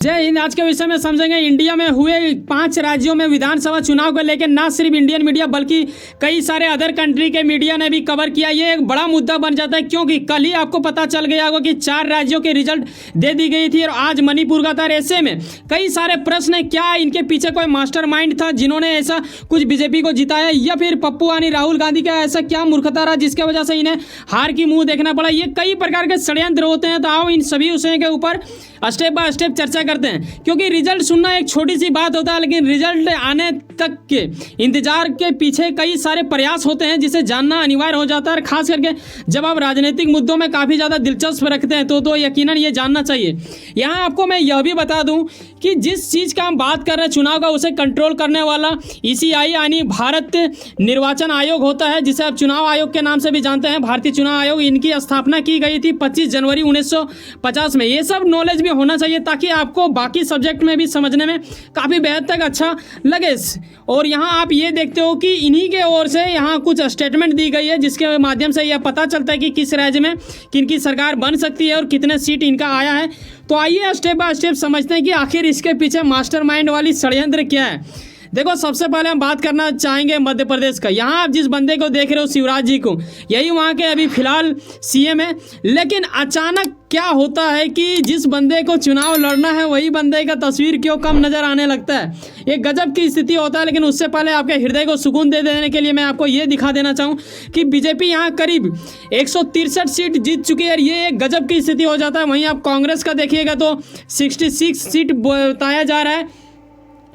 जय हिंद। आज के विषय में समझेंगे इंडिया में हुए 5 राज्यों में विधानसभा चुनाव को लेकर ना सिर्फ इंडियन मीडिया बल्कि कई सारे अदर कंट्री के मीडिया ने भी कवर किया। ये एक बड़ा मुद्दा बन जाता है क्योंकि कल ही आपको पता चल गया होगा कि 4 राज्यों के रिजल्ट दे दी गई थी और आज मणिपुर का था। ऐसे में कई सारे प्रश्न है, क्या इनके पीछे कोई मास्टरमाइंड था जिन्होंने ऐसा कुछ बीजेपी को जिताया, या फिर पप्पू यानी राहुल गांधी का ऐसा क्या मूर्खता रहा जिसकी वजह से इन्हें हार की मुंह देखना पड़ा। ये कई प्रकार के षड्यंत्र होते हैं, तो आओ इन सभी विषयों के ऊपर स्टेप बाय स्टेप चर्चा करते हैं। क्योंकि रिजल्ट सुनना एक छोटी सी बात होता है, लेकिन रिजल्ट आने तक के इंतजार के पीछे कई सारे प्रयास होते हैं जिसे जानना अनिवार्य हो जाता है। खास करके जब आप राजनीतिक मुद्दों में काफ़ी ज़्यादा दिलचस्प रखते हैं तो यकीनन ये जानना चाहिए। यहाँ आपको मैं यह भी बता दूं कि जिस चीज़ का हम बात कर रहे हैं चुनाव का, उसे कंट्रोल करने वाला ECI यानी भारत निर्वाचन आयोग होता है, जिसे आप चुनाव आयोग के नाम से भी जानते हैं। भारतीय चुनाव आयोग, इनकी स्थापना की गई थी 25 जनवरी 1950 में। ये सब नॉलेज भी होना चाहिए ताकि आपको बाकी सब्जेक्ट में भी समझने में काफ़ी बेहद तक अच्छा लगे। और यहाँ आप ये देखते हो कि इन्हीं के ओर से यहाँ कुछ स्टेटमेंट दी गई है जिसके माध्यम से यह पता चलता है कि किस राज्य में किनकी सरकार बन सकती है और कितने सीट इनका आया है। तो आइए स्टेप बाय स्टेप समझते हैं कि आखिर इसके पीछे मास्टरमाइंड वाली षड्यंत्र क्या है। देखो, सबसे पहले हम बात करना चाहेंगे मध्य प्रदेश का। यहाँ आप जिस बंदे को देख रहे हो शिवराज जी को, यही वहाँ के अभी फिलहाल CM है। लेकिन अचानक क्या होता है कि जिस बंदे को चुनाव लड़ना है वही बंदे का तस्वीर क्यों कम नज़र आने लगता है। ये गजब की स्थिति होता है। लेकिन उससे पहले आपके हृदय को सुकून दे देने के लिए मैं आपको ये दिखा देना चाहूँ कि बीजेपी यहाँ करीब 163 सीट जीत चुकी है। ये एक गजब की स्थिति हो जाता है। वहीं आप कांग्रेस का देखिएगा तो 66 सीट बताया जा रहा है,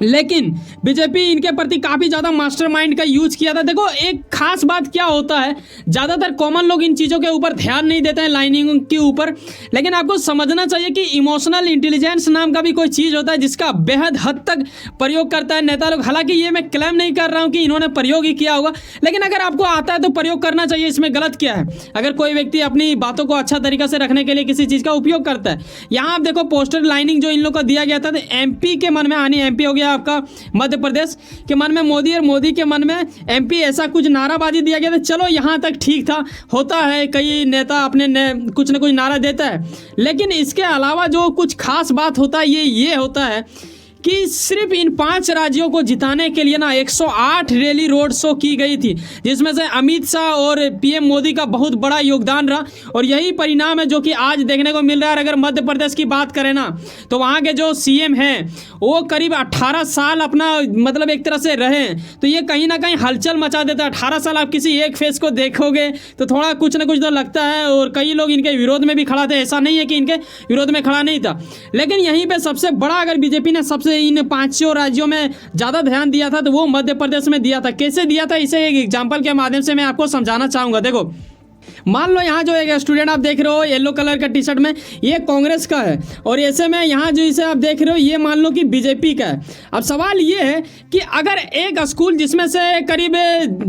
लेकिन बीजेपी इनके प्रति काफ़ी ज़्यादा मास्टरमाइंड का यूज किया था। देखो, एक खास बात क्या होता है, ज़्यादातर कॉमन लोग इन चीज़ों के ऊपर ध्यान नहीं देते हैं, लाइनिंग के ऊपर। लेकिन आपको समझना चाहिए कि इमोशनल इंटेलिजेंस नाम का भी कोई चीज़ होता है जिसका बेहद हद तक प्रयोग करता है नेता लोग। हालांकि ये मैं क्लेम नहीं कर रहा हूँ कि इन्होंने प्रयोग ही किया होगा, लेकिन अगर आपको आता है तो प्रयोग करना चाहिए। इसमें गलत क्या है अगर कोई व्यक्ति अपनी बातों को अच्छा तरीका से रखने के लिए किसी चीज़ का उपयोग करता है। यहाँ आप देखो, पोस्टर लाइनिंग जो इन लोग को दिया गया था, तो MP के मन में आनी, MP हो गया आपका मध्य प्रदेश के मन में मोदी और मोदी के मन में MP, ऐसा कुछ नाराबाजी दिया गया था। चलो यहाँ तक ठीक था, होता है, कई नेता अपने कुछ न कुछ नारा देता है। लेकिन इसके अलावा जो कुछ खास बात होता है ये होता है कि सिर्फ इन 5 राज्यों को जिताने के लिए ना 108 रैली रोड शो की गई थी, जिसमें से अमित शाह और PM मोदी का बहुत बड़ा योगदान रहा। और यही परिणाम है जो कि आज देखने को मिल रहा है। अगर मध्य प्रदेश की बात करें ना, तो वहाँ के जो CM हैं वो करीब 18 साल अपना मतलब एक तरह से रहे, तो ये कहीं ना कहीं हलचल मचा देता है। 18 साल आप किसी एक फेस को देखोगे तो थोड़ा कुछ ना कुछ तो लगता है। और कई लोग इनके विरोध में भी खड़ा थे, ऐसा नहीं है कि इनके विरोध में खड़ा नहीं था। लेकिन यहीं पर सबसे बड़ा, अगर बीजेपी ने सबसे इन 5 राज्यों में ज़्यादा ध्यान दिया था तो वो मध्य प्रदेश में दिया था। कैसे दिया था, इसे एक एग्जाम्पल के माध्यम से मैं आपको समझाना चाहूँगा। देखो, मान लो यहाँ जो एक स्टूडेंट आप देख रहे हो येलो कलर का टी-शर्ट में, ये कांग्रेस का है, और ऐसे में यहाँ जो इसे आप देख रहे हो ये मान लो कि बीजेपी का है। अब सवाल ये है कि अगर एक स्कूल जिसमें से करीब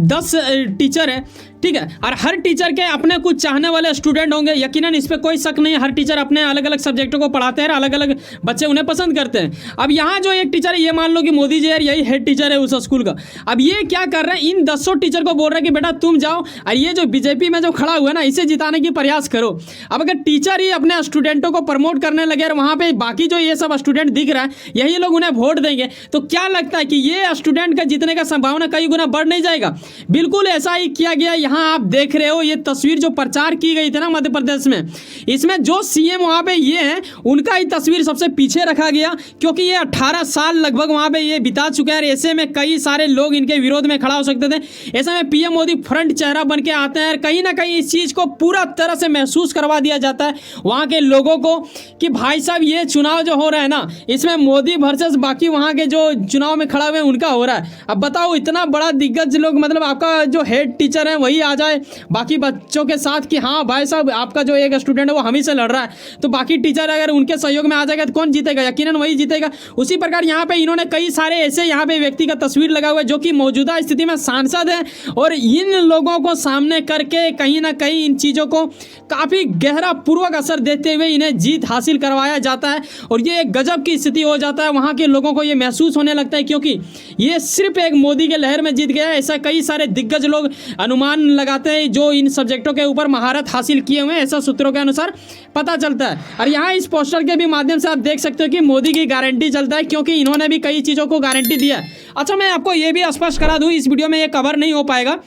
10 टीचर है, ठीक है, और हर टीचर के अपने कुछ चाहने वाले स्टूडेंट होंगे, यकीनन इस पर कोई शक नहीं है। हर टीचर अपने अलग अलग सब्जेक्टों को पढ़ाते हैं, अलग अलग बच्चे उन्हें पसंद करते हैं। अब यहाँ जो एक टीचर है, ये मान लो कि मोदी जी है, यही हेड टीचर है उस स्कूल का। अब ये क्या कर रहे हैं, इन 10 टीचर को बोल रहे हैं कि बेटा तुम जाओ और ये जो बीजेपी में जो खड़ा हुआ है ना, इसे जिताने की प्रयास करो। अब अगर टीचर ही अपने स्टूडेंटों को प्रमोट करने लगे और वहाँ पे बाकी जो ये सब स्टूडेंट दिख रहा है यही लोग उन्हें वोट देंगे, तो क्या लगता है कि ये स्टूडेंट का जीतने का संभावना कई गुना बढ़ नहीं जाएगा? बिल्कुल ऐसा ही किया गया। यहाँ आप देख रहे हो ये तस्वीर जो प्रचार की गई थी ना मध्य प्रदेश में, इसमें जो CM वहाँ पे ये है उनका ही तस्वीर सबसे पीछे रखा गया, क्योंकि ये 18 साल लगभग वहाँ पे ये बिता चुके हैं। ऐसे में कई सारे लोग इनके विरोध में खड़ा हो सकते थे। ऐसे में PM मोदी फ्रंट चेहरा बन के आते हैं और कहीं ना कहीं इस चीज़ को पूरा तरह से महसूस करवा दिया जाता है वहाँ के लोगों को कि भाई साहब ये चुनाव जो हो रहा है ना, इसमें मोदी वर्सेस बाकी वहाँ के जो चुनाव में खड़ा हुए हैं उनका हो रहा है। अब बताओ, इतना बड़ा दिग्गज लोग, मतलब आपका जो हेड टीचर है वही आ जाए बाकी बच्चों के साथ कि हाँ भाई साहब आपका जो एक स्टूडेंट है वो हम ही से लड़ रहा है, तो बाकी टीचर अगर उनके सहयोग में आ जाएगा तो कौन जीतेगा? यकीनन वही जीतेगा। उसी प्रकार यहाँ पे इन्होंने कई सारे ऐसे यहाँ पे व्यक्ति का तस्वीर लगा हुआ है जो कि मौजूदा स्थिति में सांसद है, और इन लोगों को सामने करके कहीं ना कहीं इन चीज़ों को काफ़ी गहरा पूर्वक असर देते हुए इन्हें जीत हासिल करवाया जाता है। और ये एक गजब की स्थिति हो जाता है, वहाँ के लोगों को ये महसूस होने लगता है क्योंकि ये सिर्फ एक मोदी के लहर में जीत गया है। ऐसा कई सारे दिग्गज लोग अनुमान लगाते हैं जो इन सब्जेक्टों के ऊपर महारत हासिल किए हुए हैं, ऐसा सूत्रों के अनुसार पता चलता है। और यहाँ इस पोस्टर के भी माध्यम से आप देख सकते हो कि मोदी की गारंटी चलता है, क्योंकि इन्होंने भी कई चीज़ों को गारंटी दिया है। अच्छा, मैं आपको ये भी स्पष्ट करा दूँ, इस वीडियो में ये कवर नहीं हो पाएगा,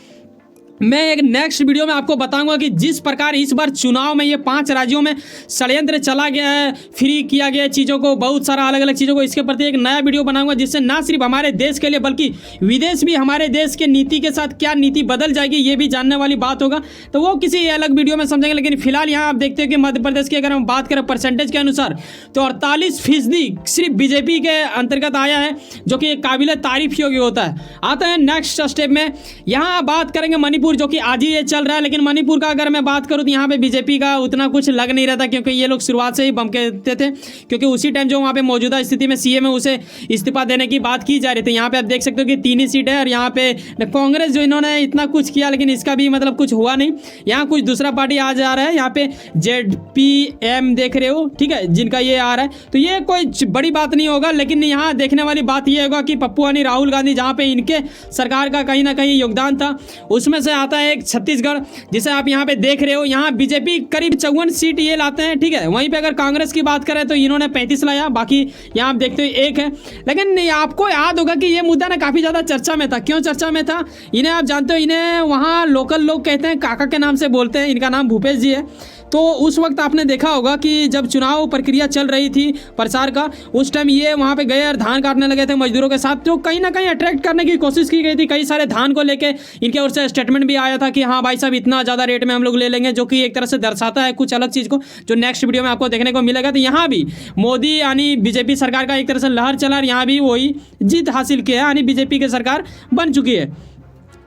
मैं एक नेक्स्ट वीडियो में आपको बताऊंगा कि जिस प्रकार इस बार चुनाव में ये 5 राज्यों में षड्यंत्र चला गया है, फ्री किया गया चीज़ों को, बहुत सारा अलग अलग चीज़ों को, इसके प्रति एक नया वीडियो बनाऊंगा जिससे ना सिर्फ हमारे देश के लिए बल्कि विदेश भी हमारे देश के नीति के साथ क्या नीति बदल जाएगी ये भी जानने वाली बात होगा। तो वो किसी अलग वीडियो में समझेंगे। लेकिन फिलहाल यहाँ आप देखते हो कि मध्य प्रदेश की अगर हम बात करें परसेंटेज के अनुसार तो 48% सिर्फ बीजेपी के अंतर्गत आया है, जो कि एक काबिल तारीफ योग्य होता है। आते हैं नेक्स्ट स्टेप में, यहाँ बात करेंगे मणिपुर, जो कि आज ही ये चल रहा है। लेकिन मणिपुर का अगर मैं बात करूं तो यहाँ पे बीजेपी का उतना कुछ लग नहीं रहा था, क्योंकि ये लोग शुरुआत से ही बम कहते थे, क्योंकि उसी टाइम जो वहाँ पे मौजूदा स्थिति में सीएम है उसे इस्तीफा देने की बात की जा रही थी। यहाँ पे आप देख सकते हो कि 3 ही सीट है, और यहाँ पे कांग्रेस जो इन्होंने इतना कुछ किया लेकिन इसका भी मतलब कुछ हुआ नहीं। यहाँ कुछ दूसरा पार्टी आ जा रहा है, यहाँ पे ZPM देख रहे हो, ठीक है, जिनका ये आ रहा है, तो ये कोई बड़ी बात नहीं होगा। लेकिन यहाँ देखने वाली बात ये होगा कि पप्पू यानी राहुल गांधी, जहाँ पे इनके सरकार का कहीं ना कहीं योगदान था, उसमें से आता है एक छत्तीसगढ़, जिसे आप यहाँ पे देख रहे हो। यहाँ बीजेपी करीब 54 सीट ये लाते हैं, ठीक है। वहीं पे अगर कांग्रेस की बात करें तो इन्होंने 35 लाया, बाकी यहाँ आप देखते हो 1 है। लेकिन आपको याद होगा कि ये मुद्दा ना काफ़ी ज़्यादा चर्चा में था। क्यों चर्चा में था? इन्हें आप जानते हो, इन्हें वहाँ लोकल लोग कहते हैं, काका के नाम से बोलते हैं। इनका नाम भूपेश जी है। तो उस वक्त आपने देखा होगा कि जब चुनाव प्रक्रिया चल रही थी प्रचार का, उस टाइम ये वहाँ पे गए और धान काटने लगे थे मजदूरों के साथ, जो कहीं ना कहीं अट्रैक्ट करने की कोशिश की गई थी। कई सारे धान को लेके इनके ओर से स्टेटमेंट भी आया था कि हाँ भाई साहब, इतना ज़्यादा रेट में हम लोग ले लेंगे, जो कि एक तरह से दर्शाता है कुछ अलग चीज़ को, जो नेक्स्ट वीडियो में आपको देखने को मिलेगा। तो यहाँ भी मोदी यानी बीजेपी सरकार का एक तरह से लहर चला, और यहाँ भी वही जीत हासिल किया है, यानी बीजेपी की सरकार बन चुकी है।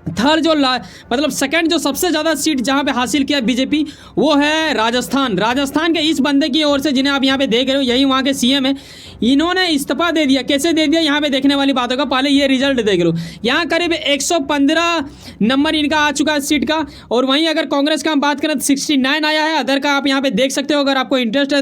थर्ड जो मतलब सेकंड जो सबसे ज़्यादा सीट जहां पे हासिल किया बीजेपी, वो है राजस्थान। राजस्थान के इस बंदे की ओर से, जिन्हें आप यहां पे देख रहे हो, यही वहां के सीएम है, इन्होंने इस्तीफा दे दिया। कैसे दे दिया यहां पे देखने वाली बात होगा। पहले ये रिजल्ट देख लो, यहां करीब 115 नंबर इनका आ चुका है सीट का, और वहीं अगर कांग्रेस का हम बात करें तो 69 आया है। अदर का आप यहाँ पे देख सकते हो अगर आपको इंटरेस्ट है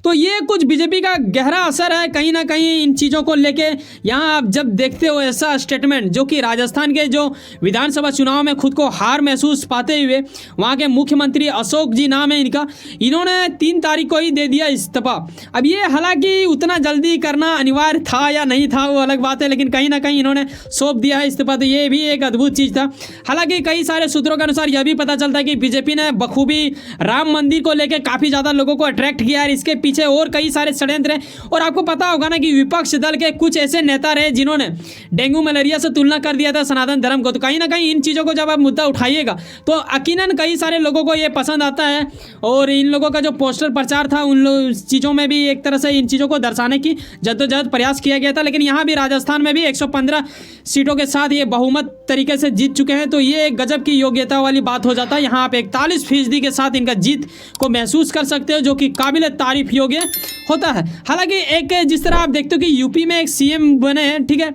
तो ये कुछ बीजेपी का गहरा असर है कहीं ना कहीं इन चीज़ों को लेके। यहाँ आप जब देखते हो ऐसा स्टेटमेंट, जो कि राजस्थान के जो विधानसभा चुनाव में खुद को हार महसूस पाते हुए वहाँ के मुख्यमंत्री अशोक जी नाम है इनका, इन्होंने 3 तारीख को ही दे दिया इस्तीफा। अब ये हालांकि उतना जल्दी करना अनिवार्य था या नहीं था वो अलग बात है, लेकिन कहीं ना कहीं इन्होंने सौंप दिया है इस्तीफा, तो ये भी एक अद्भुत चीज़ था। हालांकि कई सारे सूत्रों के अनुसार यह भी पता चलता है कि बीजेपी ने बखूबी राम मंदिर को लेकर काफ़ी ज़्यादा लोगों को अट्रैक्ट किया है। इसके पीछे और कई सारे षड्यंत्र हैं। और आपको पता होगा ना कि विपक्ष दल के कुछ ऐसे नेता रहे जिन्होंने डेंगू मलेरिया से तुलना कर दिया था सनातन धर्म को। तो कहीं ना कहीं इन चीज़ों को जब आप मुद्दा उठाइएगा तो यकीनन कई सारे लोगों को ये पसंद आता है, और इन लोगों का जो पोस्टर प्रचार था उन चीज़ों में भी एक तरह से इन चीज़ों को दर्शाने की जद्दोजहद प्रयास किया गया था। लेकिन यहाँ भी राजस्थान में भी 115 सीटों के साथ ये बहुमत तरीके से जीत चुके हैं, तो ये एक गजब की योग्यता वाली बात हो जाता है। यहाँ आप 41% के साथ इनका जीत को महसूस कर सकते हो, जो कि काबिल तारीफ योग्य होता है। हालांकि एक जिस तरह आप देखते हो कि यूपी में एक सीएम बने हैं, ठीक है,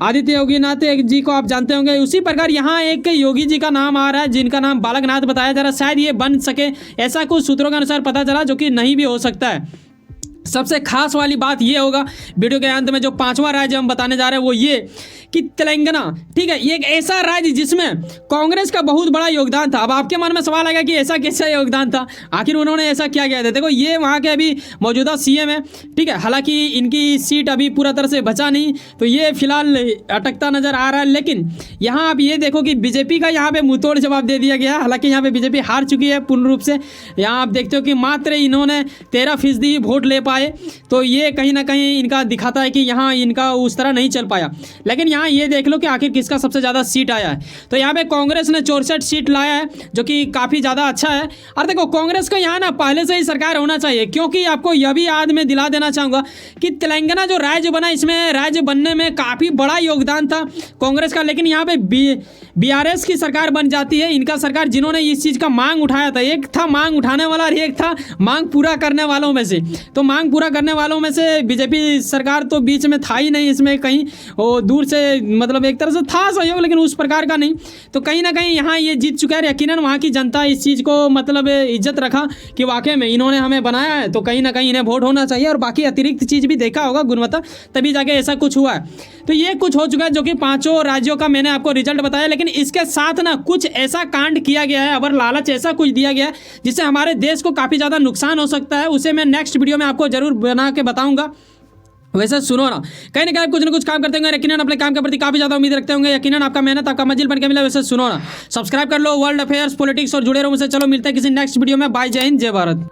आदित्य योगीनाथ जी को आप जानते होंगे, उसी प्रकार यहाँ एक योगी जी का नाम आ रहा है जिनका नाम बालकनाथ बताया जा रहा है। शायद ये बन सके, ऐसा कुछ सूत्रों के अनुसार पता चला, जो कि नहीं भी हो सकता है। सबसे खास वाली बात ये होगा वीडियो के अंत में, जो 5वां राज्य हम बताने जा रहे हैं वो ये कि तेलंगाना, ठीक है, ये एक ऐसा राज्य जिसमें कांग्रेस का बहुत बड़ा योगदान था। अब आपके मन में सवाल आएगा कि ऐसा कैसा योगदान था, आखिर उन्होंने ऐसा क्या किया था। देखो, ये वहाँ के अभी मौजूदा सीएम है, ठीक है, हालांकि इनकी सीट अभी पूरा तरह से बचा नहीं, तो ये फिलहाल अटकता नजर आ रहा है। लेकिन यहाँ आप ये देखो कि बीजेपी का यहाँ पे मुंहतोड़ जवाब दे दिया गया। हालांकि यहाँ पे बीजेपी हार चुकी है पूर्ण रूप से। यहाँ आप देखते हो कि मात्र इन्होंने 13% ही वोट ले पाए, तो ये कहीं ना कहीं इनका दिखाता है कि यहाँ इनका उस तरह नहीं चल पाया। लेकिन यहाँ ये देख लो कि आखिर किसका सबसे ज़्यादा सीट आया है। तो यहाँ पे कांग्रेस ने 64 सीट लाया है, जो कि काफ़ी ज़्यादा अच्छा है। और देखो, कांग्रेस को यहाँ ना पहले से ही सरकार होना चाहिए, क्योंकि आपको यह भी याद में दिला देना चाहूँगा कि तेलंगाना जो राज्य बना, इसमें राज्य बनने में काफ़ी बड़ा योगदान था कांग्रेस का। लेकिन यहाँ पे BRS की सरकार बन जाती है, इनका सरकार, जिन्होंने इस चीज़ का मांग उठाया था। एक था मांग उठाने वाला और एक था मांग पूरा करने वालों में से। तो मांग मांग पूरा करने वालों में से बीजेपी सरकार तो बीच में था ही नहीं, इसमें कहीं वो दूर से मतलब एक तरह से था सहयोग, लेकिन उस प्रकार का नहीं। तो कहीं ना कहीं यहाँ ये जीत चुका है। यकीनन वहाँ की जनता इस चीज़ को मतलब इज्जत रखा कि वाकई में इन्होंने हमें बनाया है, तो कहीं ना कहीं इन्हें वोट होना चाहिए। और बाकी अतिरिक्त चीज़ भी देखा होगा, गुणवत्ता, तभी जाके ऐसा कुछ हुआ है। तो ये कुछ हो चुका है जो कि 5 राज्यों का मैंने आपको रिजल्ट बताया। लेकिन इसके साथ ना कुछ ऐसा कांड किया गया है, अबर लालच ऐसा कुछ दिया गया है जिससे हमारे देश को काफ़ी ज़्यादा नुकसान हो सकता है। उसे मैं नेक्स्ट वीडियो में आपको जरूर बना के बताऊंगा। वैसे सुनो ना, कहीं ना कहीं कुछ ना कुछ काम करते होंगे, यकीनन अपने काम के प्रति काफ़ी ज़्यादा उम्मीद रखते होंगे, यकीनन आपका मेहनत आपका मंजिल बन के मिला। वैसे सुनो ना, सब्सक्राइब कर लो, वर्ल्ड अफेयर्स पॉलिटिक्स और जुड़े रहो मुझसे। चलो मिलते हैं किसी नेक्स्ट वीडियो में। बाय, जय हिंद, जय भारत।